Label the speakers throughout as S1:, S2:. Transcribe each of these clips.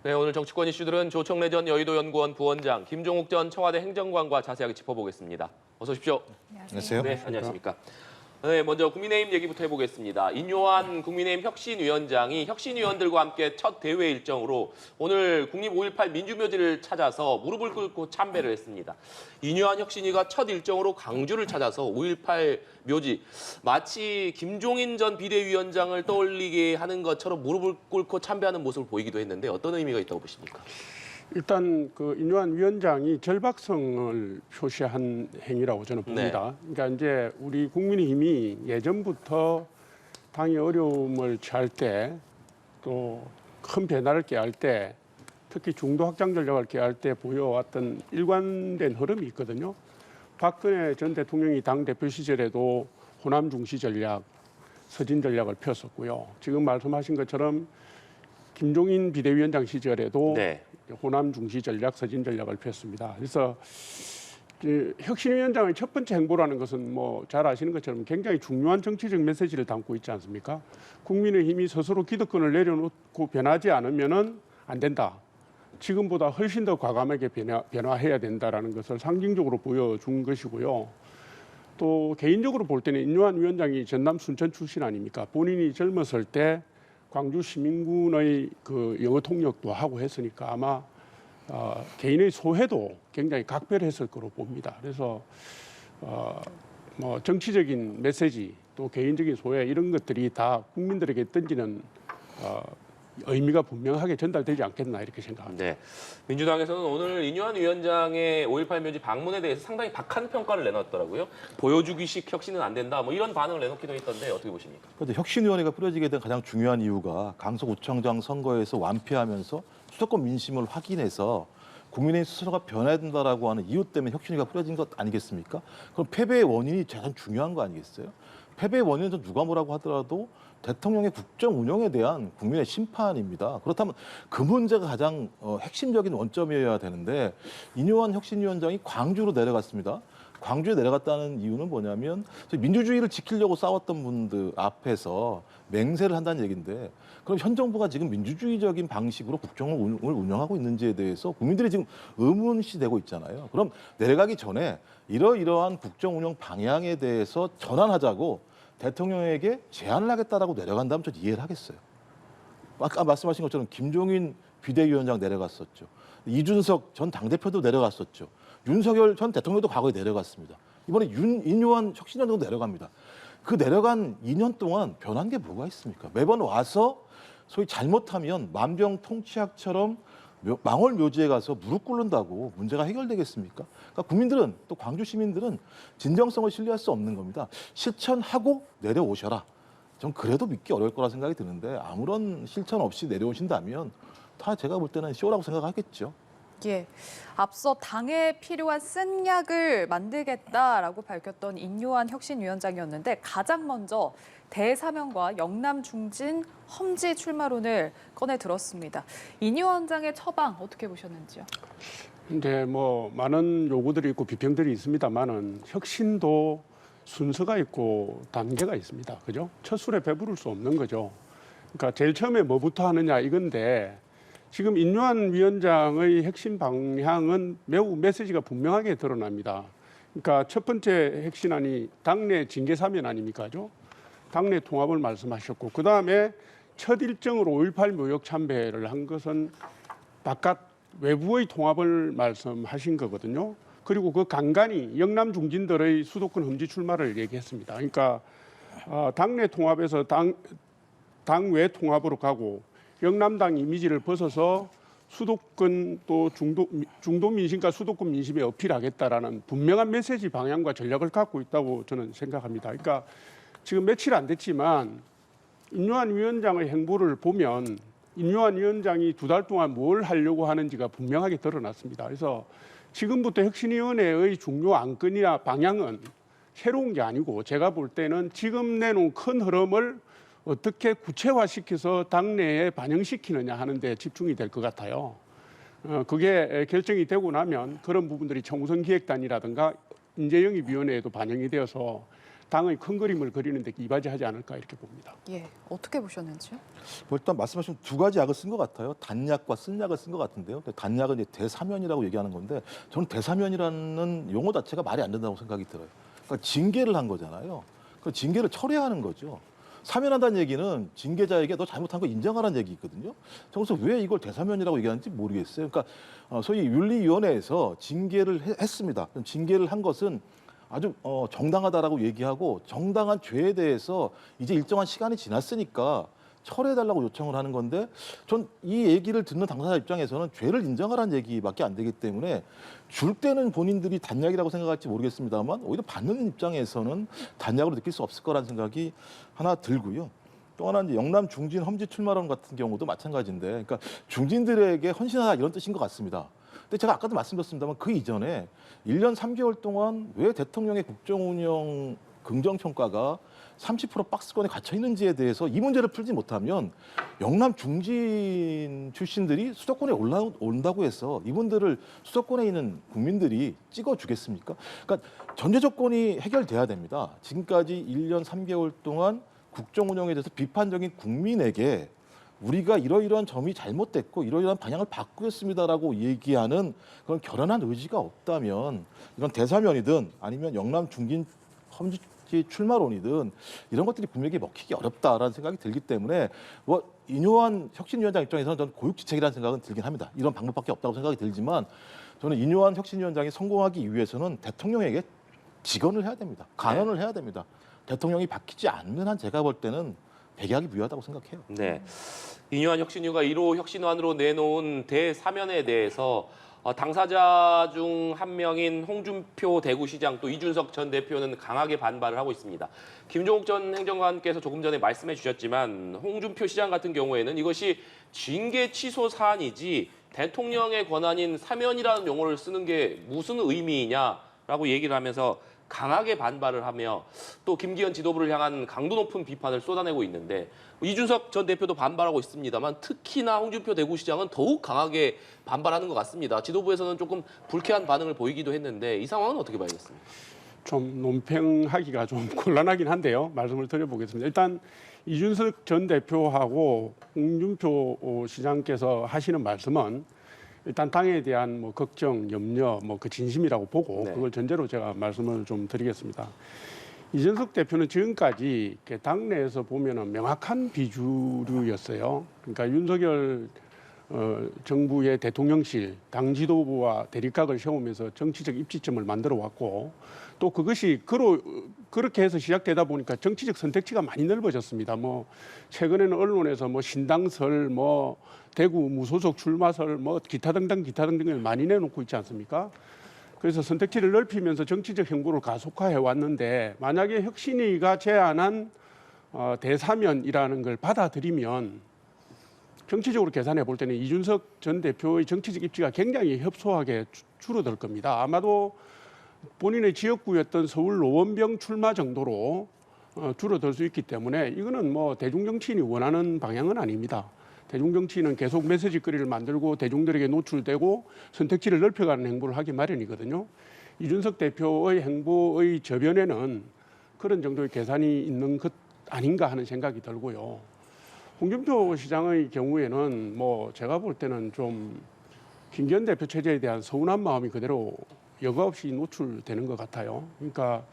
S1: 네, 오늘 정치권 이슈들은 조청래 전 여의도연구원 부원장, 김종욱 전 청와대 행정관과 자세하게 짚어보겠습니다. 어서 오십시오.
S2: 안녕하세요.
S1: 네, 안녕하십니까. 네, 먼저 국민의힘 얘기부터 해보겠습니다. 인요한 국민의힘 혁신위원장이 혁신위원들과 함께 첫 대회 일정으로 오늘 국립 5.18 민주묘지를 찾아서 무릎을 꿇고 참배를 했습니다. 인요한 혁신위가 첫 일정으로 광주를 찾아서 5.18 묘지, 마치 김종인 전 비대위원장을 떠올리게 하는 것처럼 무릎을 꿇고 참배하는 모습을 보이기도 했는데 어떤 의미가 있다고 보십니까?
S3: 일단 그 인요한 위원장이 절박성을 표시한 행위라고 저는 봅니다. 그러니까 이제 우리 국민의힘이 예전부터 당이 어려움을 처할 때 또 큰 변화를 꾀할 때 특히 중도 확장 전략을 꾀할 때 보여왔던 일관된 흐름이 있거든요. 박근혜 전 대통령이 당 대표 시절에도 호남 중시 전략, 서진 전략을 폈었고요. 지금 말씀하신 것처럼 김종인 비대위원장 시절에도 호남 중시 전략, 서진 전략을 폈습니다. 그래서 혁신위원장의 첫 번째 행보라는 것은 뭐 잘 아시는 것처럼 굉장히 중요한 정치적 메시지를 담고 있지 않습니까? 국민의힘이 스스로 기득권을 내려놓고 변하지 않으면은 안 된다. 지금보다 훨씬 더 과감하게 변화해야 된다라는 것을 상징적으로 보여준 것이고요. 또 개인적으로 볼 때는 인요한 위원장이 전남 순천 출신 아닙니까? 본인이 젊었을 때 광주 시민군의 그 영어 통역도 하고 했으니까 아마 개인의 소회도 굉장히 각별했을 거로 봅니다. 그래서 뭐 정치적인 메시지 또 개인적인 소회 이런 것들이 다 국민들에게 던지는 의미가 분명하게 전달되지 않겠나 이렇게 생각합니다.
S1: 네, 민주당에서는 오늘 인요한 위원장의 5.18 묘지 방문에 대해서 상당히 박한 평가를 내놨더라고요. 보여주기식 혁신은 안 된다. 뭐 이런 반응을 내놓기도 했던데 어떻게 보십니까?
S2: 그런데 혁신위원회가 꾸려지게 된 가장 중요한 이유가 강서구청장 선거에서 완패하면서 수도권 민심을 확인해서 국민의 스스로가 변해야 된다라고 하는 이유 때문에 혁신위가 꾸려진 것 아니겠습니까? 그럼 패배의 원인이 가장 중요한 거 아니겠어요? 패배의 원인은 누가 뭐라고 하더라도 대통령의 국정 운영에 대한 국민의 심판입니다. 그렇다면 그 문제가 가장 핵심적인 원점이어야 되는데 인요한 혁신위원장이 광주로 내려갔습니다. 광주에 내려갔다는 이유는 뭐냐면 민주주의를 지키려고 싸웠던 분들 앞에서 맹세를 한다는 얘기인데 그럼 현 정부가 지금 민주주의적인 방식으로 국정을 운영하고 있는지에 대해서 국민들이 지금 의문시 되고 있잖아요. 그럼 내려가기 전에 이러이러한 국정 운영 방향에 대해서 전환하자고 대통령에게 제안을 하겠다라고 내려간다면 전 이해를 하겠어요. 아까 말씀하신 것처럼 김종인 비대위원장 내려갔었죠. 이준석 전 당대표도 내려갔었죠. 윤석열 전 대통령도 과거에 내려갔습니다. 이번에 인요한 혁신위원장도 내려갑니다. 그 내려간 2년 동안 변한 게 뭐가 있습니까? 매번 와서 소위 잘못하면 만병통치약처럼 망월 묘지에 가서 무릎 꿇는다고 문제가 해결되겠습니까? 그러니까 국민들은 또 광주 시민들은 진정성을 신뢰할 수 없는 겁니다. 실천하고 내려오셔라. 전 그래도 믿기 어려울 거라 생각이 드는데 아무런 실천 없이 내려오신다면 다 제가 볼 때는 쇼라고 생각하겠죠.
S4: 예, 앞서 당에 필요한 쓴 약을 만들겠다라고 밝혔던 인요한 혁신위원장이었는데 가장 먼저 대사면과 영남 중진 험지 출마론을 꺼내 들었습니다. 인 위원장의 처방 어떻게 보셨는지요?
S3: 근데 뭐 많은 요구들이 있고 비평들이 있습니다만은 혁신도 순서가 있고 단계가 있습니다. 그죠? 첫 술에 배부를 수 없는 거죠. 그러니까 제일 처음에 뭐부터 하느냐 이건데 지금 인요한 위원장의 핵심 방향은 매우 메시지가 분명하게 드러납니다. 그러니까 첫 번째 핵심안이 당내 징계 사면 아닙니까죠? 당내 통합을 말씀하셨고 그다음에 첫 일정으로 5.18 묘역 참배를 한 것은 바깥 외부의 통합을 말씀하신 거거든요. 그리고 그 간간히 영남 중진들의 수도권 험지 출마를 얘기했습니다. 그러니까 당내 통합에서 당외 통합으로 가고 영남당 이미지를 벗어서 수도권 또 중도 민심과 수도권 민심에 어필하겠다라는 분명한 메시지 방향과 전략을 갖고 있다고 저는 생각합니다. 그러니까 지금 며칠 안 됐지만 인요한 위원장의 행보를 보면 인요한 위원장이 2달 동안 뭘 하려고 하는지가 분명하게 드러났습니다. 그래서 지금부터 혁신위원회의 중요 안건이나 방향은 새로운 게 아니고 제가 볼 때는 지금 내놓은 큰 흐름을 어떻게 구체화시켜서 당내에 반영시키느냐 하는 데 집중이 될 것 같아요. 그게 결정이 되고 나면 그런 부분들이 청구선 기획단이라든가 인재영입위원회에도 반영이 되어서 당의 큰 그림을 그리는 데 이바지하지 않을까 이렇게 봅니다.
S4: 예, 어떻게 보셨는지요?
S2: 뭐 일단 말씀하신 두 가지 약을 쓴 것 같아요. 단약과 쓴 약을 쓴 것 같은데요. 근데 단약은 이제 대사면이라고 얘기하는 건데 저는 대사면이라는 용어 자체가 말이 안 된다고 생각이 들어요. 그러니까 징계를 한 거잖아요. 그 징계를 철회하는 거죠. 사면한다는 얘기는 징계자에게 너 잘못한 거 인정하라는 얘기거든요. 그래서 왜 이걸 대사면이라고 얘기하는지 모르겠어요. 그러니까 소위 윤리위원회에서 징계를 했습니다. 징계를 한 것은 아주 정당하다라고 얘기하고 정당한 죄에 대해서 이제 일정한 시간이 지났으니까 철회해달라고 요청을 하는 건데 전 이 얘기를 듣는 당사자 입장에서는 죄를 인정하라는 얘기밖에 안 되기 때문에 줄 때는 본인들이 단약이라고 생각할지 모르겠습니다만 오히려 받는 입장에서는 단약으로 느낄 수 없을 거라는 생각이 하나 들고요. 또 하나 이제 영남 중진 험지 출마론 같은 경우도 마찬가지인데 그러니까 중진들에게 헌신하라 이런 뜻인 것 같습니다. 근데 제가 아까도 말씀드렸습니다만 그 이전에 1년 3개월 동안 왜 대통령의 국정운영 긍정평가가 30% 박스권에 갇혀 있는지에 대해서 이 문제를 풀지 못하면 영남 중진 출신들이 수도권에 올라온다고 해서 이분들을 수도권에 있는 국민들이 찍어주겠습니까? 그러니까 전제 조건이 해결돼야 됩니다. 지금까지 1년 3개월 동안 국정 운영에 대해서 비판적인 국민에게 우리가 이러이러한 점이 잘못됐고 이러이러한 방향을 바꾸겠습니다라고 얘기하는 그런 결연한 의지가 없다면 이건 대사면이든 아니면 영남 중진 험지 출마론이든 이런 것들이 국민에게 먹히기 어렵다라는 생각이 들기 때문에 뭐 인요한 혁신위원장 입장에서는 저는 고육지책이라는 생각은 들긴 합니다. 이런 방법밖에 없다고 생각이 들지만 저는 인요한 혁신위원장이 성공하기 위해서는 대통령에게 직언을 해야 됩니다. 간언을 해야 됩니다. 대통령이 바뀌지 않는 한 제가 볼 때는 백약이 무효하다고 생각해요.
S1: 네. 인요한 혁신위가 1호 혁신안으로 내놓은 대사면에 대해서 당사자 중 한 명인 홍준표 대구시장 또 이준석 전 대표는 강하게 반발을 하고 있습니다. 김종욱 전 행정관께서 조금 전에 말씀해 주셨지만 홍준표 시장 같은 경우에는 이것이 징계 취소 사안이지 대통령의 권한인 사면이라는 용어를 쓰는 게 무슨 의미이냐라고 얘기를 하면서 강하게 반발을 하며 또 김기현 지도부를 향한 강도 높은 비판을 쏟아내고 있는데 이준석 전 대표도 반발하고 있습니다만 특히나 홍준표 대구시장은 더욱 강하게 반발하는 것 같습니다. 지도부에서는 조금 불쾌한 반응을 보이기도 했는데 이 상황은 어떻게 봐야겠습니까?
S3: 좀 논평하기가 좀 곤란하긴 한데요. 말씀을 드려보겠습니다. 일단 이준석 전 대표하고 홍준표 시장께서 하시는 말씀은 일단 당에 대한 뭐 걱정, 염려, 뭐 그 진심이라고 보고
S1: 네.
S3: 그걸 전제로 제가 말씀을 좀 드리겠습니다. 이준석 대표는 지금까지 당내에서 보면은 명확한 비주류였어요. 그러니까 윤석열 정부의 대통령실, 당 지도부와 대립각을 세우면서 정치적 입지점을 만들어 왔고 또 그것이 그렇게 해서 시작되다 보니까 정치적 선택지가 많이 넓어졌습니다. 뭐 최근에는 언론에서 뭐 신당설, 뭐 대구 무소속 출마설, 뭐 기타 등등을 많이 내놓고 있지 않습니까? 그래서 선택지를 넓히면서 정치적 행보를 가속화해 왔는데 만약에 혁신위가 제안한 대사면이라는 걸 받아들이면 정치적으로 계산해 볼 때는 이준석 전 대표의 정치적 입지가 굉장히 협소하게 줄어들 겁니다. 아마도 본인의 지역구였던 서울 노원병 출마 정도로 줄어들 수 있기 때문에 이거는 뭐 대중정치인이 원하는 방향은 아닙니다. 대중정치인은 계속 메시지거리를 만들고 대중들에게 노출되고 선택지를 넓혀가는 행보를 하기 마련이거든요. 이준석 대표의 행보의 저변에는 그런 정도의 계산이 있는 것 아닌가 하는 생각이 들고요. 홍준표 시장의 경우에는 뭐 제가 볼 때는 좀 김기현 대표 체제에 대한 서운한 마음이 그대로 여과 없이 노출되는 것 같아요. 그러니까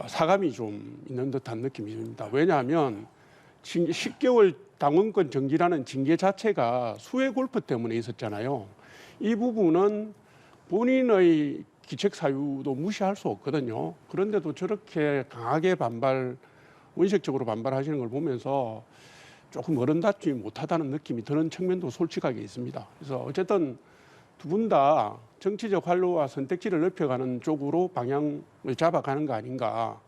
S3: 사감이 좀 있는 듯한 느낌이 듭니다. 왜냐하면 10개월 당원권 정지라는 징계 자체가 수해 골프 때문에 있었잖아요. 이 부분은 본인의 기책 사유도 무시할 수 없거든요. 그런데도 저렇게 강하게 원색적으로 반발하시는 걸 보면서 조금 어른답지 못하다는 느낌이 드는 측면도 솔직하게 있습니다. 그래서 어쨌든 두 분 다 정치적 활로와 선택지를 넓혀가는 쪽으로 방향을 잡아가는 거 아닌가.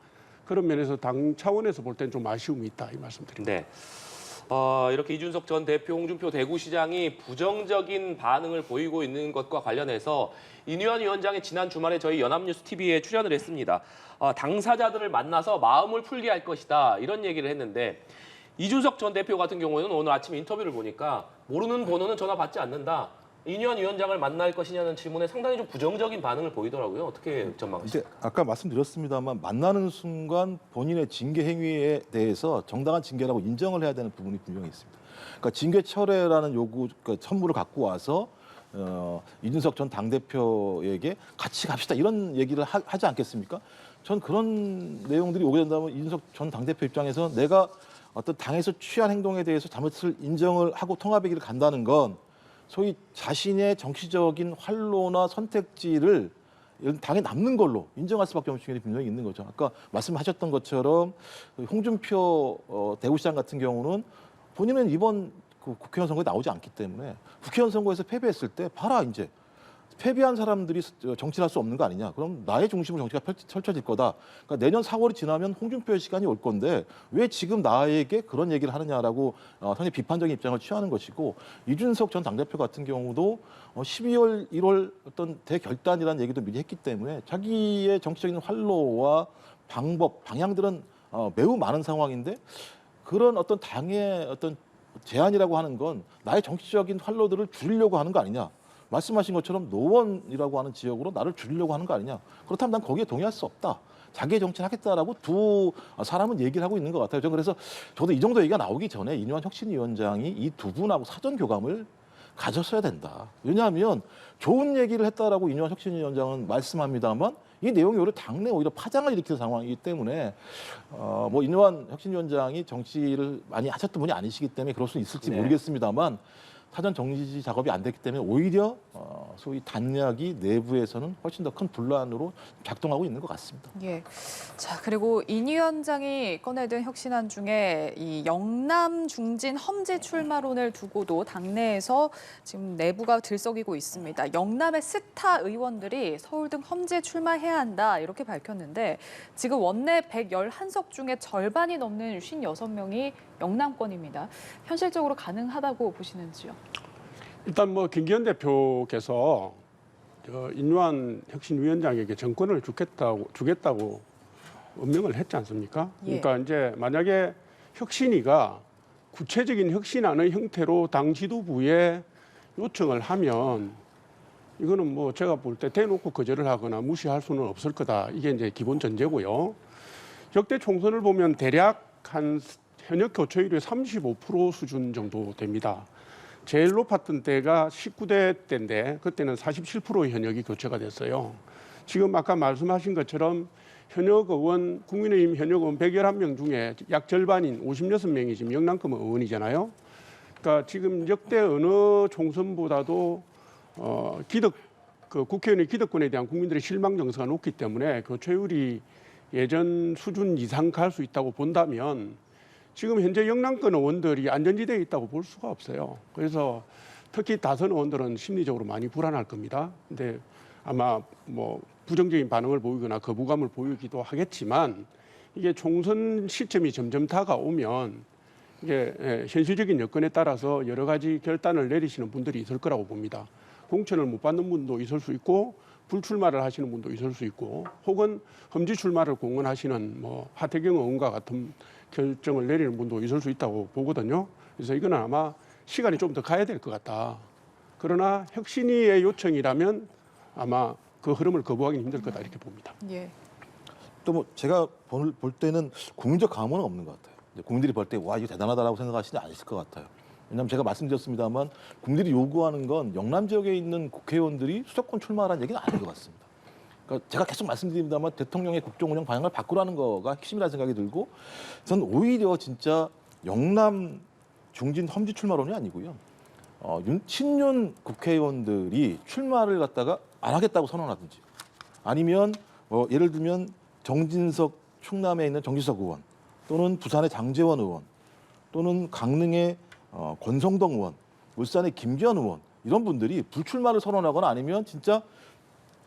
S3: 그런 면에서 당 차원에서 볼 땐 좀 아쉬움이 있다 이 말씀드립니다.
S1: 네. 이렇게 이준석 전 대표, 홍준표 대구시장이 부정적인 반응을 보이고 있는 것과 관련해서 인요한 위원장이 지난 주말에 저희 연합뉴스 TV에 출연을 했습니다. 당사자들을 만나서 마음을 풀게 할 것이다 이런 얘기를 했는데 이준석 전 대표 같은 경우에는 오늘 아침 인터뷰를 보니까 모르는 번호는 전화 받지 않는다. 이뇨한 위원장을 만날 것이냐는 질문에 상당히 좀 부정적인 반응을 보이더라고요. 어떻게 전망하십니까?
S2: 이제 아까 말씀드렸습니다만 만나는 순간 본인의 징계 행위에 대해서 정당한 징계라고 인정을 해야 되는 부분이 분명히 있습니다. 그러니까 징계 철회라는 요구, 그러니까 선물을 갖고 와서 이준석 전 당대표에게 같이 갑시다 이런 얘기를 하지 않겠습니까? 전 그런 내용들이 오게 된다면 이준석 전 당대표 입장에서 내가 어떤 당에서 취한 행동에 대해서 잘못을 인정을 하고 통합의 길을 간다는 건 소위 자신의 정치적인 활로나 선택지를 당에 남는 걸로 인정할 수밖에 없는 측면이 분명히 있는 거죠. 아까 말씀하셨던 것처럼 홍준표 대구시장 같은 경우는 본인은 이번 그 국회의원 선거에 나오지 않기 때문에 국회의원 선거에서 패배했을 때 봐라 이제 패배한 사람들이 정치를 할 수 없는 거 아니냐. 그럼 나의 중심으로 정치가 펼쳐질 거다. 그러니까 내년 4월이 지나면 홍준표의 시간이 올 건데 왜 지금 나에게 그런 얘기를 하느냐라고 상당히 비판적인 입장을 취하는 것이고 이준석 전 당대표 같은 경우도 12월, 1월 어떤 대결단이라는 얘기도 미리 했기 때문에 자기의 정치적인 활로와 방법, 방향들은 매우 많은 상황인데 그런 어떤 당의 어떤 제안이라고 하는 건 나의 정치적인 활로들을 줄이려고 하는 거 아니냐. 말씀하신 것처럼 노원이라고 하는 지역으로 나를 줄이려고 하는 거 아니냐. 그렇다면 난 거기에 동의할 수 없다. 자기의 정치를 하겠다라고 두 사람은 얘기를 하고 있는 것 같아요. 저는 그래서 저도 이 정도 얘기가 나오기 전에 이뇨한 혁신위원장이 이 두 분하고 사전 교감을 가졌어야 된다. 왜냐하면 좋은 얘기를 했다라고 이뇨한 혁신위원장은 말씀합니다만 이 내용이 오히려 당내 오히려 파장을 일으키는 상황이기 때문에 뭐 이뇨한 혁신위원장이 정치를 많이 하셨던 분이 아니시기 때문에 그럴 수 있을지
S1: 네.
S2: 모르겠습니다만 사전 정지 작업이 안 됐기 때문에 오히려 소위 단약이 내부에서는 훨씬 더 큰 분란으로 작동하고 있는 것 같습니다.
S4: 예. 자, 그리고 인 위원장이 꺼내든 혁신안 중에 이 영남 중진 험지 출마론을 두고도 당내에서 지금 내부가 들썩이고 있습니다. 영남의 스타 의원들이 서울 등 험지에 출마해야 한다 이렇게 밝혔는데 지금 원내 111석 중에 절반이 넘는 56명이 영남권입니다. 현실적으로 가능하다고 보시는지요?
S3: 일단 뭐 김기현 대표께서 인류한 혁신위원장에게 정권을 주겠다고 엄명을 했지 않습니까?
S4: 예.
S3: 그러니까 이제 만약에 혁신위가 구체적인 혁신안의 형태로 당 지도부에 요청을 하면 이거는 뭐 제가 볼 때 대놓고 거절을 하거나 무시할 수는 없을 거다. 이게 이제 기본 전제고요. 역대 총선을 보면 대략 한 현역 교체율이 35% 수준 정도 됩니다. 제일 높았던 때가 19대 때인데 그때는 47%의 현역이 교체가 됐어요. 지금 아까 말씀하신 것처럼 현역 의원, 국민의힘 현역 의원 111명 중에 약 절반인 56명이 지금 영남권 의원이잖아요. 그러니까 지금 역대 어느 총선보다도 그 국회의원의 기득권에 대한 국민들의 실망 정서가 높기 때문에 교체율이 예전 수준 이상 갈 수 있다고 본다면 지금 현재 영남권 의원들이 안전지대에 있다고 볼 수가 없어요. 그래서 특히 다선 의원들은 심리적으로 많이 불안할 겁니다. 근데 아마 뭐 부정적인 반응을 보이거나 거부감을 보이기도 하겠지만 이게 총선 시점이 점점 다가오면 이게 현실적인 여건에 따라서 여러 가지 결단을 내리시는 분들이 있을 거라고 봅니다. 공천을 못 받는 분도 있을 수 있고 불출마를 하시는 분도 있을 수 있고 혹은 험지 출마를 공언하시는 뭐 하태경 의원과 같은 결정을 내리는 분도 있을 수 있다고 보거든요. 그래서 이건 아마 시간이 좀 더 가야 될 것 같다. 그러나 혁신위의 요청이라면 아마 그 흐름을 거부하기는 힘들 거다 이렇게 봅니다.
S4: 예.
S2: 또 뭐 제가 볼 때는 국민적 감흥은 없는 것 같아요. 국민들이 볼 때 와 이거 대단하다라고 생각하시지 않으실 것 같아요. 왜냐하면 제가 말씀드렸습니다만 국민들이 요구하는 건 영남 지역에 있는 국회의원들이 수도권 출마하라는 얘기는 아닌 것 같습니다. 그러니까 제가 계속 말씀드립니다만 대통령의 국정 운영 방향을 바꾸라는 거가 핵심이라는 생각이 들고 저는 오히려 진짜 영남 중진 험지 출마론이 아니고요. 친윤 국회의원들이 출마를 갖다가 안 하겠다고 선언하든지 아니면 예를 들면 정진석 충남에 있는 정진석 의원 또는 부산의 장제원 의원 또는 강릉의 권성동 의원, 울산의 김기현 의원 이런 분들이 불출마를 선언하거나 아니면 진짜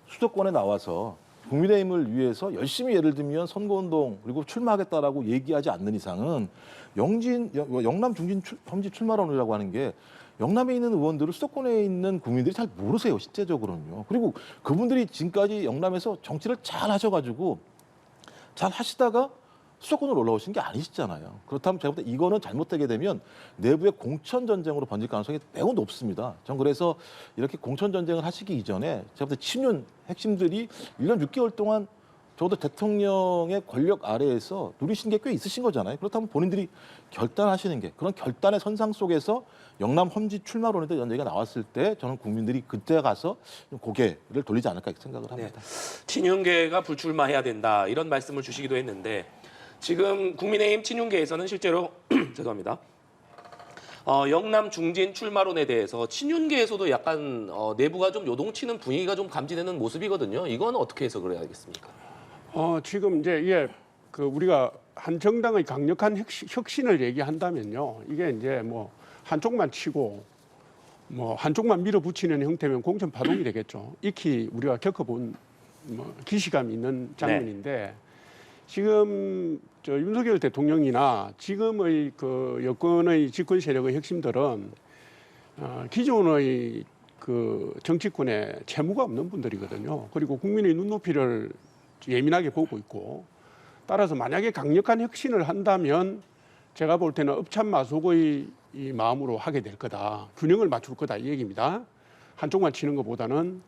S2: 수도권에 나와서 국민의힘을 위해서 열심히 예를 들면 선거운동 그리고 출마하겠다라고 얘기하지 않는 이상은 영남 중진 험지 출마론이라고 하는 게 영남에 있는 의원들을 수도권에 있는 국민들이 잘 모르세요, 실제적으로는요. 그리고 그분들이 지금까지 영남에서 정치를 잘 하셔가지고 잘 하시다가 수도권으로 올라오신 게 아니시잖아요. 그렇다면 제가 볼 때 이거는 잘못되게 되면 내부의 공천 전쟁으로 번질 가능성이 매우 높습니다. 전 그래서 이렇게 공천 전쟁을 하시기 이전에 제가 볼 때 친윤 핵심들이 1년 6개월 동안 적어도 대통령의 권력 아래에서 누리신 게 꽤 있으신 거잖아요. 그렇다면 본인들이 결단하시는 게 그런 결단의 선상 속에서 영남 험지 출마론에 대한 얘기가 나왔을 때 저는 국민들이 그때 가서 좀 고개를 돌리지 않을까 이렇게 생각을 합니다.
S1: 친윤계가 불출마해야 된다 이런 말씀을 주시기도 했는데 지금 국민의힘 친윤계에서는 실제로 죄송합니다. 영남 중진 출마론에 대해서 친윤계에서도 약간 내부가 좀 요동치는 분위기가 좀 감지되는 모습이거든요. 이건 어떻게 해석을 해야겠습니까?
S3: 지금 이제 이게 그 우리가 한 정당의 강력한 혁신을 얘기한다면요. 이게 이제 뭐 한쪽만 치고 뭐 한쪽만 밀어붙이는 형태면 공천 파동이 되겠죠. 익히 우리가 겪어본 뭐 기시감 있는 장면인데 지금 저 윤석열 대통령이나 지금의 그 여권의 집권 세력의 핵심들은 기존의 그 정치권에 채무가 없는 분들이거든요. 그리고 국민의 눈높이를 예민하게 보고 있고 따라서 만약에 강력한 혁신을 한다면 제가 볼 때는 업찬마속의 이 마음으로 하게 될 거다. 균형을 맞출 거다 이 얘기입니다. 한쪽만 치는 것보다는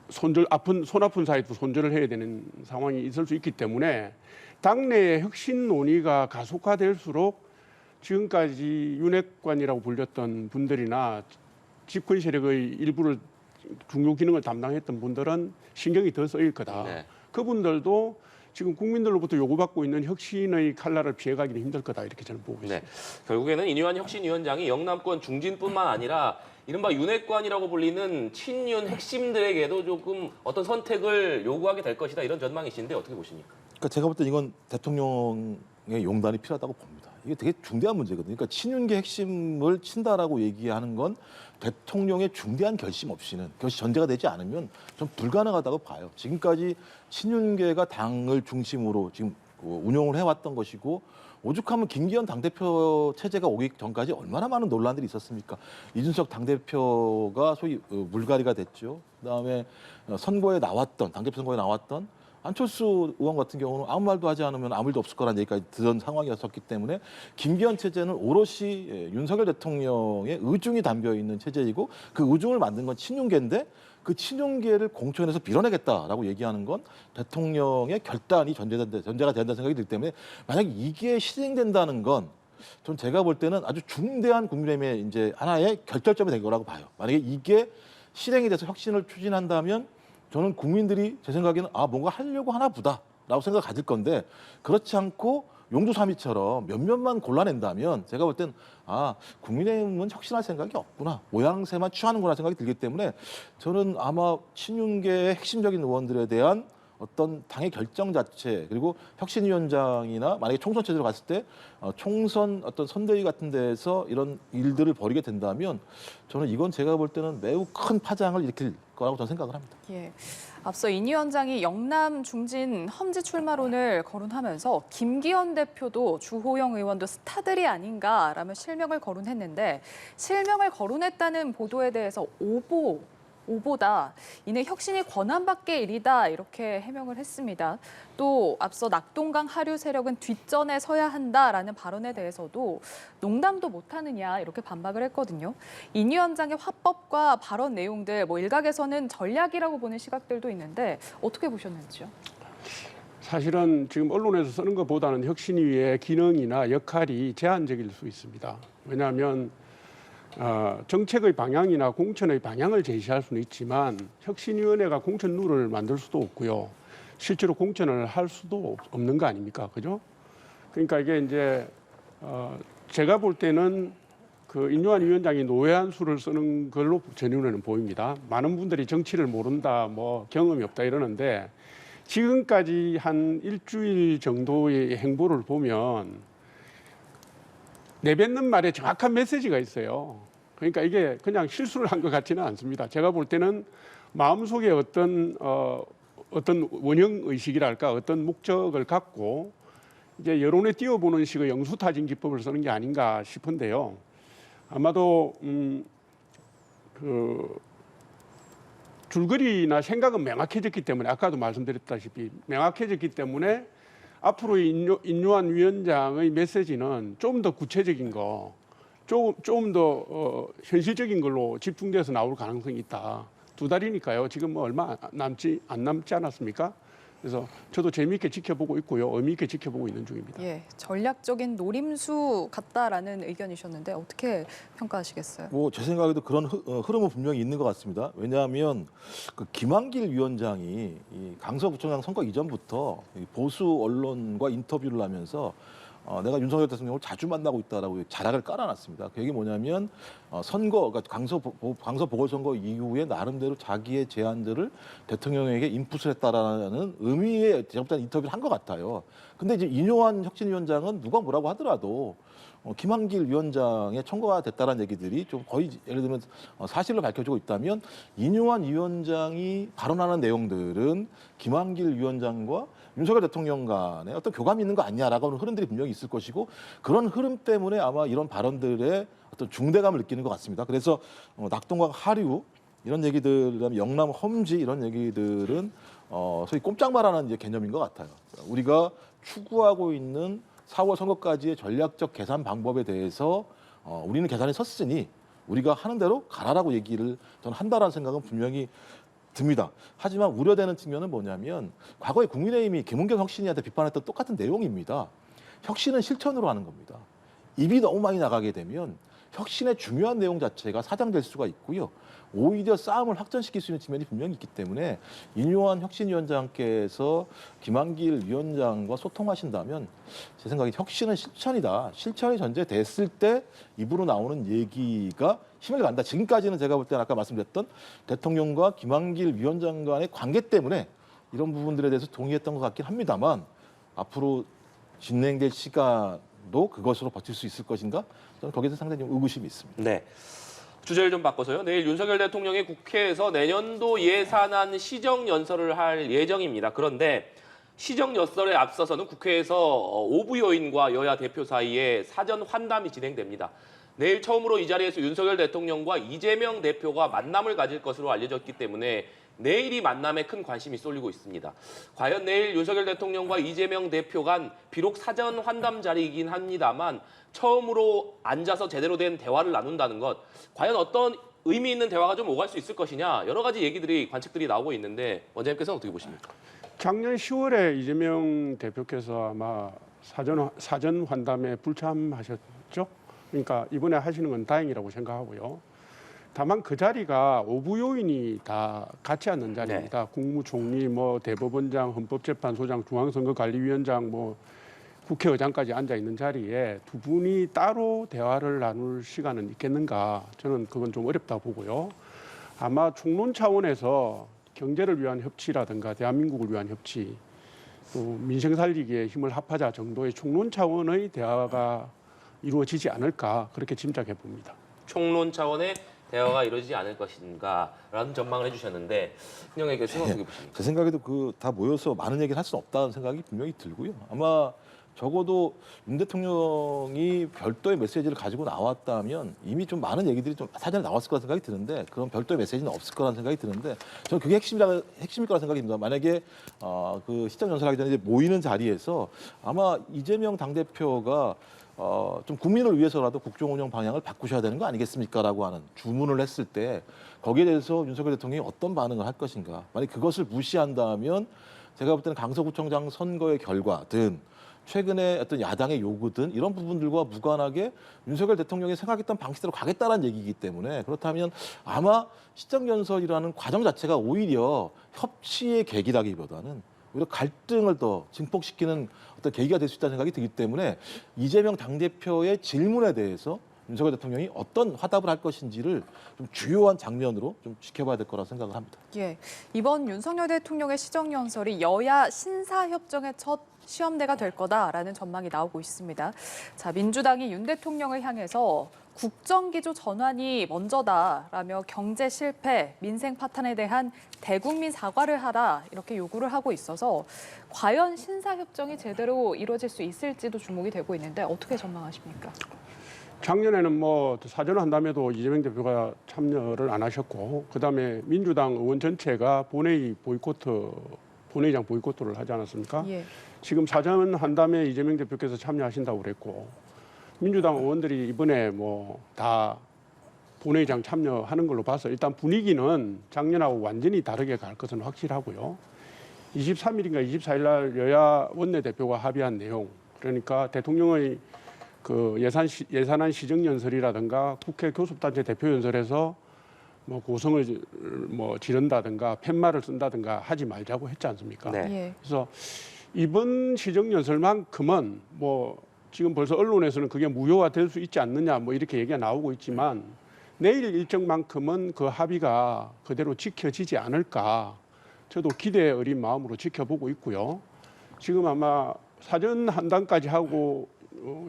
S3: 손 아픈 사이도 손절을 해야 되는 상황이 있을 수 있기 때문에 당내의 혁신 논의가 가속화될수록 지금까지 윤핵관이라고 불렸던 분들이나 집권 세력의 일부를 중요 기능을 담당했던 분들은 신경이 더 쓰일 거다.
S1: 네.
S3: 그분들도 지금 국민들로부터 요구받고 있는 혁신의 칼날을 피해가기는 힘들 거다 이렇게 저는 보고 있습니다.
S1: 네. 결국에는 이뉴한 혁신위원장이 영남권 중진뿐만 아니라 이른바 윤핵관이라고 불리는 친윤 핵심들에게도 조금 어떤 선택을 요구하게 될 것이다 이런 전망이신데 어떻게 보십니까?
S2: 그러니까 제가 볼 때 이건 대통령의 용단이 필요하다고 봅니다. 이게 되게 중대한 문제거든요. 그러니까 친윤계 핵심을 친다라고 얘기하는 건 대통령의 중대한 결심 없이는 그것이 전제가 되지 않으면 좀 불가능하다고 봐요. 지금까지 친윤계가 당을 중심으로 지금 운영을 해왔던 것이고 오죽하면 김기현 당대표 체제가 오기 전까지 얼마나 많은 논란들이 있었습니까? 이준석 당대표가 소위 물갈이가 됐죠. 그다음에 선거에 나왔던 당대표 선거에 나왔던 안철수 의원 같은 경우는 아무 말도 하지 않으면 아무 일도 없을 거라는 얘기까지 들은 상황이었기 때문에 김기현 체제는 오롯이 윤석열 대통령의 의중이 담겨 있는 체제이고 그 의중을 만든 건 친윤계인데 그 친윤계를 공천에서 밀어내겠다라고 얘기하는 건 대통령의 결단이 전제가 된다 생각이 들기 때문에 만약 이게 실행된다는 건 전 제가 볼 때는 아주 중대한 국민의힘의 이제 하나의 결절점이 될 거라고 봐요. 만약에 이게 실행이 돼서 혁신을 추진한다면 저는 국민들이 제 생각에는 뭔가 하려고 하나 보다라고 생각을 가질 건데 그렇지 않고 용두사미처럼 몇몇만 골라낸다면 제가 볼 땐 국민의힘은 혁신할 생각이 없구나. 모양새만 취하는구나 생각이 들기 때문에 저는 아마 친윤계의 핵심적인 의원들에 대한 어떤 당의 결정 자체 그리고 혁신위원장이나 만약에 총선 체제로 갔을 때 총선 어떤 선대위 같은 데에서 이런 일들을 벌이게 된다면 저는 이건 제가 볼 때는 매우 큰 파장을 일으킬 거라고 저는 생각을 합니다.
S4: 예. 앞서 인 위원장이 영남 중진 험지 출마론을 거론하면서 김기현 대표도 주호영 의원도 스타들이 아닌가라며 실명을 거론했는데 실명을 거론했다는 보도에 대해서 오보다 이는 혁신이 권한밖의 일이다 이렇게 해명을 했습니다. 또 앞서 낙동강 하류 세력은 뒷전에 서야 한다라는 발언에 대해서도 농담도 못하느냐 이렇게 반박을 했거든요. 인 위원장의 화법과 발언 내용들 일각에서는 전략이라고 보는 시각들도 있는데 어떻게 보셨는지요?
S3: 사실은 지금 언론에서 쓰는 것보다는 혁신위의 기능이나 역할이 제한적일 수 있습니다. 왜냐하면 정책의 방향이나 공천의 방향을 제시할 수는 있지만 혁신위원회가 공천 룰을 만들 수도 없고요. 실제로 공천을 할 수도 없는 거 아닙니까? 그죠? 그러니까 이게 이제 제가 볼 때는 그 인요한 위원장이 노회한 수를 쓰는 걸로 제 눈에는 보입니다. 많은 분들이 정치를 모른다, 경험이 없다 이러는데 지금까지 한 일주일 정도의 행보를 보면 내뱉는 말에 정확한 메시지가 있어요. 그러니까 이게 그냥 실수를 한 것 같지는 않습니다. 제가 볼 때는 마음속에 어떤 원형 의식이랄까 어떤 목적을 갖고 이제 여론에 띄워보는 식의 영수타진 기법을 쓰는 게 아닌가 싶은데요. 아마도 그 줄거리나 생각은 명확해졌기 때문에 아까도 말씀드렸다시피 명확해졌기 때문에 앞으로 인요한 위원장의 메시지는 좀 더 구체적인 거, 좀 더 현실적인 걸로 집중돼서 나올 가능성이 있다. 2달이니까요. 지금 뭐 얼마 안 남지 않았습니까? 그래서 저도 재미있게 지켜보고 있고요. 의미 있게 지켜보고 있는 중입니다.
S4: 예, 전략적인 노림수 같다라는 의견이셨는데 어떻게 평가하시겠어요?
S2: 뭐 제 생각에도 그런 흐름은 분명히 있는 것 같습니다. 왜냐하면 그 김한길 위원장이 이 강서구청장 선거 이전부터 이 보수 언론과 인터뷰를 하면서 내가 윤석열 대통령을 자주 만나고 있다라고 자락을 깔아놨습니다. 그 얘기 뭐냐면 선거, 그러니까 강서 보궐선거 이후에 나름대로 자기의 제안들을 대통령에게 인풋을 했다라는 의미의 제작된 인터뷰를 한 것 같아요. 근데 이제 인요한 혁신위원장은 누가 뭐라고 하더라도 김한길 위원장의 청구가 됐다는 얘기들이 좀 거의 예를 들면 사실로 밝혀지고 있다면 인요한 위원장이 발언하는 내용들은 김한길 위원장과 윤석열 대통령 간에 어떤 교감이 있는 거 아니냐라고 하는 흐름들이 분명히 있을 것이고 그런 흐름 때문에 아마 이런 발언들의 어떤 중대감을 느끼는 것 같습니다. 그래서 낙동강 하류 이런 얘기들, 그다음에 영남 험지 이런 얘기들은 소위 꼼짝말하는 이제 개념인 것 같아요. 우리가 추구하고 있는 4월 선거까지의 전략적 계산 방법에 대해서 우리는 계산이 섰으니 우리가 하는 대로 가라라고 얘기를 저는 한다라는 생각은 분명히 듭니다. 하지만 우려되는 측면은 뭐냐면 과거에 국민의힘이 김은경 혁신이한테 비판했던 똑같은 내용입니다. 혁신은 실천으로 하는 겁니다. 입이 너무 많이 나가게 되면 혁신의 중요한 내용 자체가 사장될 수가 있고요. 오히려 싸움을 확전시킬 수 있는 측면이 분명히 있기 때문에 인요한 혁신위원장께서 김한길 위원장과 소통하신다면 제 생각에 혁신은 실천이다. 실천이 전제됐을 때 입으로 나오는 얘기가 힘을 간다. 지금까지는 제가 볼 때는 아까 말씀드렸던 대통령과 김한길 위원장 간의 관계 때문에 이런 부분들에 대해서 동의했던 것 같긴 합니다만 앞으로 진행될 시간도 그것으로 버틸 수 있을 것인가? 저는 거기에서 상당히 좀 의구심이 있습니다.
S1: 네. 주제를 좀 바꿔서요. 내일 윤석열 대통령이 국회에서 내년도 예산안 시정연설을 할 예정입니다. 그런데 시정연설에 앞서서는 국회에서 오부 요인과 여야 대표 사이에 사전 환담이 진행됩니다. 내일 처음으로 이 자리에서 윤석열 대통령과 이재명 대표가 만남을 가질 것으로 알려졌기 때문에 내일 이 만남에 큰 관심이 쏠리고 있습니다. 과연 내일 윤석열 대통령과 이재명 대표 간 비록 사전 환담 자리이긴 합니다만 처음으로 앉아서 제대로 된 대화를 나눈다는 것, 과연 어떤 의미 있는 대화가 좀 오갈 수 있을 것이냐, 여러 가지 얘기들이, 관측들이 나오고 있는데 원장님께서는 어떻게 보십니까?
S3: 작년 10월에 이재명 대표께서 아마 사전 환담에 불참하셨죠. 그러니까 이번에 하시는 건 다행이라고 생각하고요. 다만 그 자리가 오부 요인이 다 같이 앉는 자리입니다. 네. 국무총리, 뭐 대법원장, 헌법재판소장, 중앙선거관리위원장, 뭐 국회의장까지 앉아 있는 자리에 두 분이 따로 대화를 나눌 시간은 있겠는가? 저는 그건 좀 어렵다 보고요. 아마 총론 차원에서 경제를 위한 협치라든가 대한민국을 위한 협치, 또 민생 살리기에 힘을 합하자 정도의 총론 차원의 대화가 이루어지지 않을까 그렇게 짐작해 봅니다.
S1: 총론 차원의 대화가 이루어지지 않을 것인가라는 전망을 해주셨는데 신영애 교수는 어떻게 보십니까?
S2: 제 생각에도 그 다 모여서 많은 얘기를 할 수는 없다는 생각이 분명히 들고요. 아마 적어도 윤 대통령이 별도의 메시지를 가지고 나왔다면 이미 좀 많은 얘기들이 좀 사전에 나왔을 거라는 생각이 드는데 그런 별도의 메시지는 없을 거라는 생각이 드는데 저는 그게 핵심일 거라는 생각이 듭니다. 만약에 그 시정 연설하기 전에 이제 모이는 자리에서 아마 이재명 당대표가 좀 국민을 위해서라도 국정 운영 방향을 바꾸셔야 되는 거 아니겠습니까?라고 하는 주문을 했을 때 거기에 대해서 윤석열 대통령이 어떤 반응을 할 것인가. 만약 그것을 무시한다면 제가 볼 때는 강서구청장 선거의 결과든 최근에 어떤 야당의 요구든 이런 부분들과 무관하게 윤석열 대통령이 생각했던 방식대로 가겠다는 얘기이기 때문에 그렇다면 아마 시정연설이라는 과정 자체가 오히려 협치의 계기라기보다는 오히려 갈등을 더 증폭시키는 어떤 계기가 될 수 있다는 생각이 들기 때문에 이재명 당대표의 질문에 대해서 윤석열 대통령이 어떤 화답을 할 것인지를 좀 주요한 장면으로 좀 지켜봐야 될 거라고 생각을 합니다.
S4: 예, 이번 윤석열 대통령의 시정연설이 여야 신사협정의 첫 시험대가 될 거다라는 전망이 나오고 있습니다. 자, 민주당이 윤 대통령을 향해서 국정기조 전환이 먼저다라며 경제 실패, 민생 파탄에 대한 대국민 사과를 하라 이렇게 요구를 하고 있어서 과연 신사협정이 제대로 이루어질 수 있을지도 주목이 되고 있는데 어떻게 전망하십니까?
S3: 작년에는 뭐 사전 환담에도 이재명 대표가 참여를 안 하셨고 그다음에 민주당 의원 전체가 본회의 보이콧 본회의장 보이콧을 하지 않았습니까?
S4: 예.
S3: 지금 사전 한담에 이재명 대표께서 참여하신다고 그랬고 민주당 의원들이 이번에 뭐 다 본회의장 참여하는 걸로 봐서 일단 분위기는 작년하고 완전히 다르게 갈 것은 확실하고요. 23일인가 24일 날 여야 원내대표가 합의한 내용, 그러니까 대통령의 그 예산안 시정연설이라든가 국회 교섭단체 대표연설에서 뭐 고성을 뭐 지른다든가 팻말을 쓴다든가 하지 말자고 했지 않습니까?
S1: 네.
S4: 예.
S3: 그래서 이번 시정연설만큼은 뭐 지금 벌써 언론에서는 그게 무효화될 수 있지 않느냐 뭐 이렇게 얘기가 나오고 있지만 내일 일정만큼은 그 합의가 그대로 지켜지지 않을까 저도 기대 어린 마음으로 지켜보고 있고요. 지금 아마 사전 한당까지 하고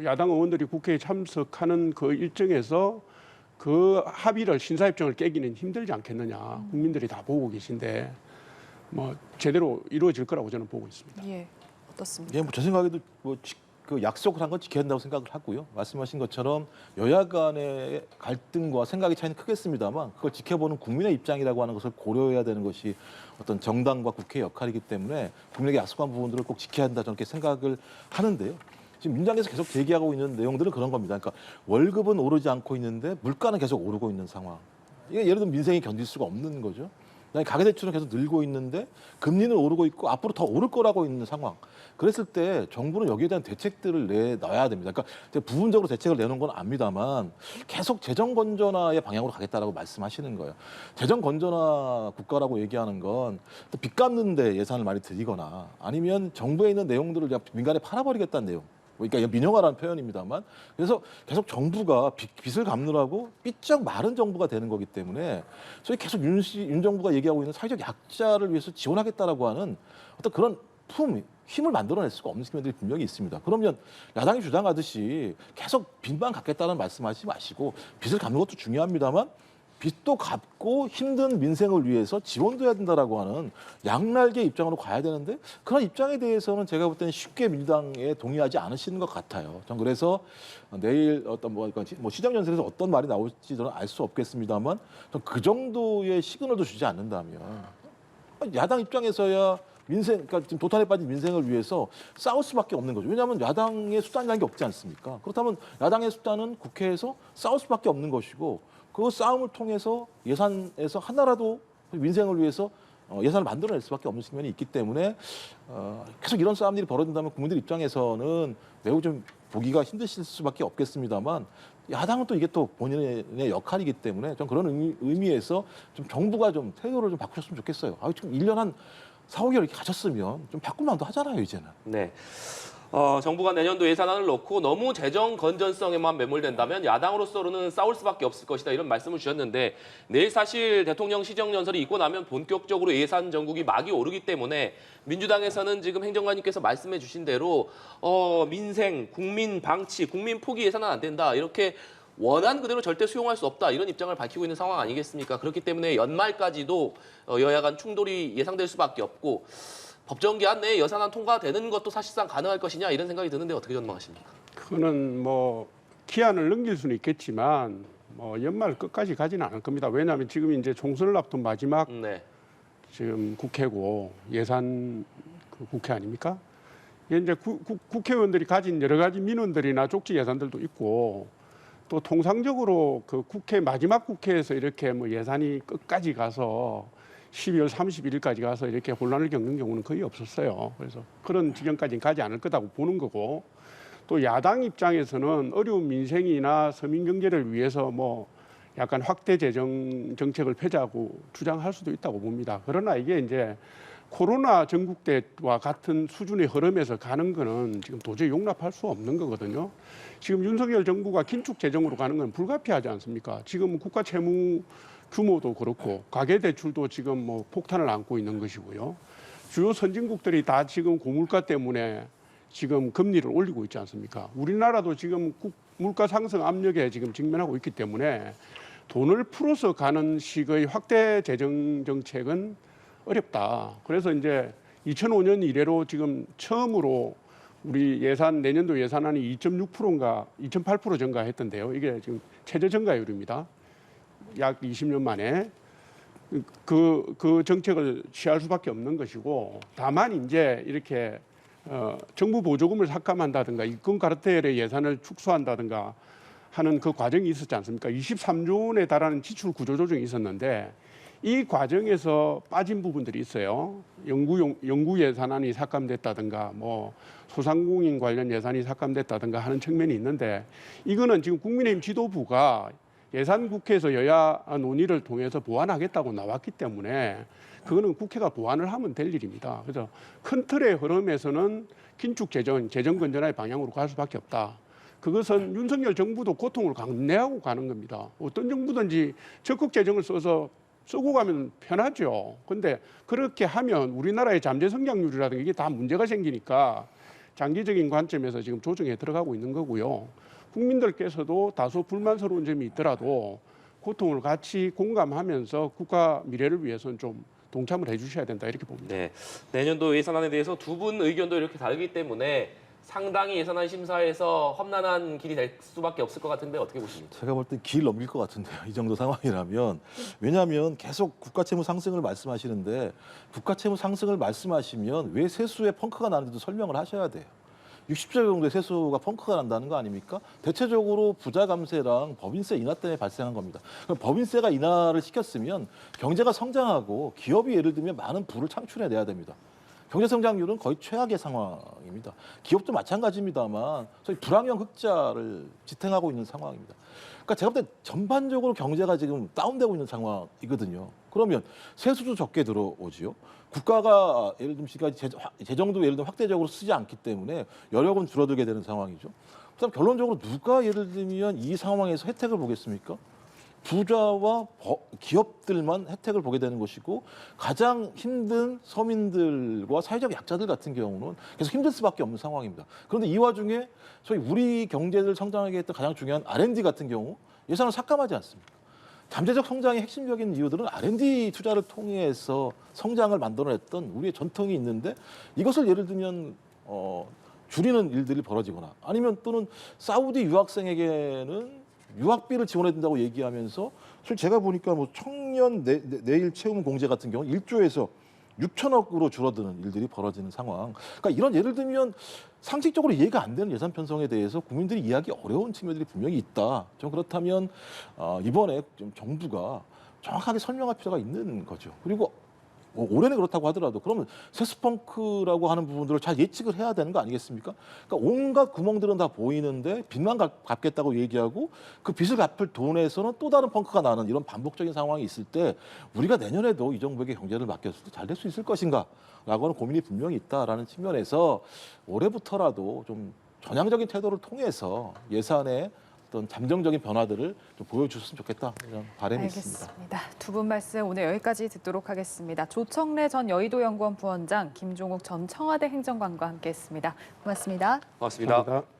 S3: 야당 의원들이 국회에 참석하는 그 일정에서 그 합의를 신사협정을 깨기는 힘들지 않겠느냐. 국민들이 다 보고 계신데 뭐 제대로 이루어질 거라고 저는 보고 있습니다.
S4: 예. 어떻습니까?
S2: 예, 뭐제 생각에도 그 약속을 한 건 지켜야 한다고 생각을 하고요. 말씀하신 것처럼 여야 간의 갈등과 생각의 차이는 크겠습니다만 그걸 지켜보는 국민의 입장이라고 하는 것을 고려해야 되는 것이 어떤 정당과 국회의 역할이기 때문에 국민에게 약속한 부분들을 꼭 지켜야 한다 저렇게 생각을 하는데요. 지금 민주당에서 계속 제기하고 있는 내용들은 그런 겁니다. 그러니까 월급은 오르지 않고 있는데 물가는 계속 오르고 있는 상황. 이게 예를 들면 민생이 견딜 수가 없는 거죠. 가계대출은 계속 늘고 있는데 금리는 오르고 있고 앞으로 더 오를 거라고 있는 상황. 그랬을 때 정부는 여기에 대한 대책들을 내놔야 됩니다. 그러니까 부분적으로 대책을 내놓은 건 압니다만 계속 재정 건전화의 방향으로 가겠다라고 말씀하시는 거예요. 재정 건전화 국가라고 얘기하는 건 빚 갚는 데 예산을 많이 들이거나 아니면 정부에 있는 내용들을 그냥 민간에 팔아버리겠다는 내용. 그러니까 민영화라는 표현입니다만 그래서 계속 정부가 빚을 갚느라고 삐쩍 마른 정부가 되는 거기 때문에 소위 계속 윤 정부가 얘기하고 있는 사회적 약자를 위해서 지원하겠다라고 하는 어떤 그런 힘을 만들어낼 수가 없는 측면들이 분명히 있습니다. 그러면 야당이 주장하듯이 계속 빚만 갚겠다는 말씀하지 마시고 빚을 갚는 것도 중요합니다만 빚도 갚고 힘든 민생을 위해서 지원도 해야 된다라고 하는 양날개 입장으로 가야 되는데 그런 입장에 대해서는 제가 볼 때는 쉽게 민주당에 동의하지 않으시는 것 같아요. 전 그래서 내일 어떤 뭐 시정연설에서 어떤 말이 나올지 저는 알 수 없겠습니다만 전 그 정도의 시그널도 주지 않는다면 야당 입장에서야 민생, 그러니까 지금 도탄에 빠진 민생을 위해서 싸울 수밖에 없는 거죠. 왜냐하면 야당의 수단이라는 게 없지 않습니까? 그렇다면 야당의 수단은 국회에서 싸울 수밖에 없는 것이고 그 싸움을 통해서 예산에서 하나라도 민생을 위해서 예산을 만들어낼 수밖에 없는 측면이 있기 때문에 계속 이런 싸움들이 벌어진다면 국민들 입장에서는 매우 좀 보기가 힘드실 수밖에 없겠습니다만 야당은 또 이게 또 본인의 역할이기 때문에 좀 그런 의미에서 좀 정부가 좀 태도를 좀 바꾸셨으면 좋겠어요. 지금 1년 한 4, 5개월 이렇게 가셨으면 좀 바꿀만도 하잖아요, 이제는.
S1: 네. 정부가 내년도 예산안을 넣고 너무 재정 건전성에만 매몰된다면 야당으로서는 싸울 수밖에 없을 것이다 이런 말씀을 주셨는데 내일 사실 대통령 시정연설이 있고 나면 본격적으로 예산 전국이 막이 오르기 때문에 민주당에서는 지금 행정관님께서 말씀해 주신 대로 민생, 국민 방치, 국민 포기 예산은 안 된다 이렇게 원안 그대로 절대 수용할 수 없다 이런 입장을 밝히고 있는 상황 아니겠습니까? 그렇기 때문에 연말까지도 여야 간 충돌이 예상될 수밖에 없고 법정 기한 내에 예산안 통과되는 것도 사실상 가능할 것이냐 이런 생각이 드는데 어떻게 전망하십니까?
S3: 그거는 뭐 기한을 넘길 수는 있겠지만 뭐 연말 끝까지 가지는 않을 겁니다. 왜냐하면 지금 이제 총선을 앞둔 마지막
S1: 네.
S3: 지금 국회고 예산 그 국회 아닙니까? 이게 이제 국회의원들이 가진 여러 가지 민원들이나 쪽지 예산들도 있고 또 통상적으로 그 국회 마지막 국회에서 이렇게 뭐 예산이 끝까지 가서 12월 31일까지 가서 이렇게 혼란을 겪는 경우는 거의 없었어요. 그래서 그런 지경까지는 가지 않을 거라고 보는 거고 또 야당 입장에서는 어려운 민생이나 서민 경제를 위해서 뭐 약간 확대 재정 정책을 펴자고 주장할 수도 있다고 봅니다. 그러나 이게 이제 코로나 전국 때와 같은 수준의 흐름에서 가는 거는 지금 도저히 용납할 수 없는 거거든요. 지금 윤석열 정부가 긴축 재정으로 가는 건 불가피하지 않습니까? 지금 국가 채무 규모도 그렇고 가계 대출도 지금 뭐 폭탄을 안고 있는 것이고요. 주요 선진국들이 다 지금 고물가 때문에 지금 금리를 올리고 있지 않습니까? 우리나라도 지금 물가 상승 압력에 지금 직면하고 있기 때문에 돈을 풀어서 가는 식의 확대 재정 정책은 어렵다. 그래서 이제 2005년 이래로 지금 처음으로 우리 내년도 예산안이 2.6%인가 2.8% 증가했던데요. 이게 지금 최저 증가율입니다. 약 20년 만에. 그 정책을 취할 수밖에 없는 것이고, 다만 이제 이렇게 정부 보조금을 삭감한다든가 입금 카르텔의 예산을 축소한다든가 하는 그 과정이 있었지 않습니까? 23조 원에 달하는 지출 구조 조정이 있었는데 이 과정에서 빠진 부분들이 있어요. 연구 예산안이 삭감됐다든가 뭐 소상공인 관련 예산이 삭감됐다든가 하는 측면이 있는데, 이거는 지금 국민의힘 지도부가 예산국회에서 여야 논의를 통해서 보완하겠다고 나왔기 때문에 그거는 국회가 보완을 하면 될 일입니다. 그래서 큰 틀의 흐름에서는 긴축 재정 건전화의 방향으로 갈 수밖에 없다. 그것은 윤석열 정부도 고통을 감내하고 가는 겁니다. 어떤 정부든지 적극 재정을 써서 쓰고 가면 편하죠. 근데 그렇게 하면 우리나라의 잠재 성장률이라든가 이게 다 문제가 생기니까 장기적인 관점에서 지금 조정에 들어가고 있는 거고요. 국민들께서도 다소 불만스러운 점이 있더라도 고통을 같이 공감하면서 국가 미래를 위해서는 좀 동참을 해주셔야 된다, 이렇게 봅니다.
S1: 네, 내년도 예산안에 대해서 두 분 의견도 이렇게 다르기 때문에 상당히 예산안 심사에서 험난한 길이 될 수밖에 없을 것 같은데 어떻게 보십니까?
S2: 제가 볼 때 길 넘길 것 같은데요. 이 정도 상황이라면. 왜냐하면 계속 국가채무 상승을 말씀하시는데, 국가채무 상승을 말씀하시면 왜 세수에 펑크가 나는지도 설명을 하셔야 돼요. 60조 정도의 세수가 펑크가 난다는 거 아닙니까? 대체적으로 부자 감세랑 법인세 인하 때문에 발생한 겁니다. 그럼 법인세가 인하를 시켰으면 경제가 성장하고 기업이 예를 들면 많은 부를 창출해내야 됩니다. 경제 성장률은 거의 최악의 상황입니다. 기업도 마찬가지입니다만 저희 불황형 흑자를 지탱하고 있는 상황입니다. 그러니까 제가 볼 때 전반적으로 경제가 지금 다운되고 있는 상황이거든요. 그러면 세수도 적게 들어오지요. 국가가 예를 들면 지금까지 재정도 예를 들면 확대적으로 쓰지 않기 때문에 여력은 줄어들게 되는 상황이죠. 그다음 결론적으로 누가 예를 들면 이 상황에서 혜택을 보겠습니까? 부자와 기업들만 혜택을 보게 되는 것이고, 가장 힘든 서민들과 사회적 약자들 같은 경우는 계속 힘들 수밖에 없는 상황입니다. 그런데 이 와중에 저희 우리 경제를 성장하게 했던 가장 중요한 R&D 같은 경우 예산을 삭감하지 않습니까? 잠재적 성장의 핵심적인 이유들은 R&D 투자를 통해서 성장을 만들어냈던 우리의 전통이 있는데, 이것을 예를 들면 줄이는 일들이 벌어지거나 아니면 또는 사우디 유학생에게는 유학비를 지원해 준다고 얘기하면서, 사실 제가 보니까 뭐 청년 내일 채움 공제 같은 경우 1조에서 6천억으로 줄어드는 일들이 벌어지는 상황. 그러니까 이런 예를 들면 상식적으로 이해가 안 되는 예산 편성에 대해서 국민들이 이해하기 어려운 측면들이 분명히 있다. 좀 그렇다면 이번에 좀 정부가 정확하게 설명할 필요가 있는 거죠. 그리고 올해는 그렇다고 하더라도 그러면 세수펑크라고 하는 부분들을 잘 예측을 해야 되는 거 아니겠습니까? 그러니까 온갖 구멍들은 다 보이는데 빚만 갚겠다고 얘기하고 그 빚을 갚을 돈에서는 또 다른 펑크가 나는 이런 반복적인 상황이 있을 때, 우리가 내년에도 이 정부에게 경제를 맡겼을 때 잘 될 수 있을 것인가 라고 하는 고민이 분명히 있다라는 측면에서 올해부터라도 좀 전향적인 태도를 통해서 예산의 어떤 잠정적인 변화들을 좀 보여주셨으면 좋겠다, 이런 바람이 있습니다.
S4: 알겠습니다. 두 분 말씀 오늘 여기까지 듣도록 하겠습니다. 조청래 전 여의도연구원 부원장, 김종욱 전 청와대 행정관과 함께했습니다. 고맙습니다.
S1: 고맙습니다.
S3: 감사합니다.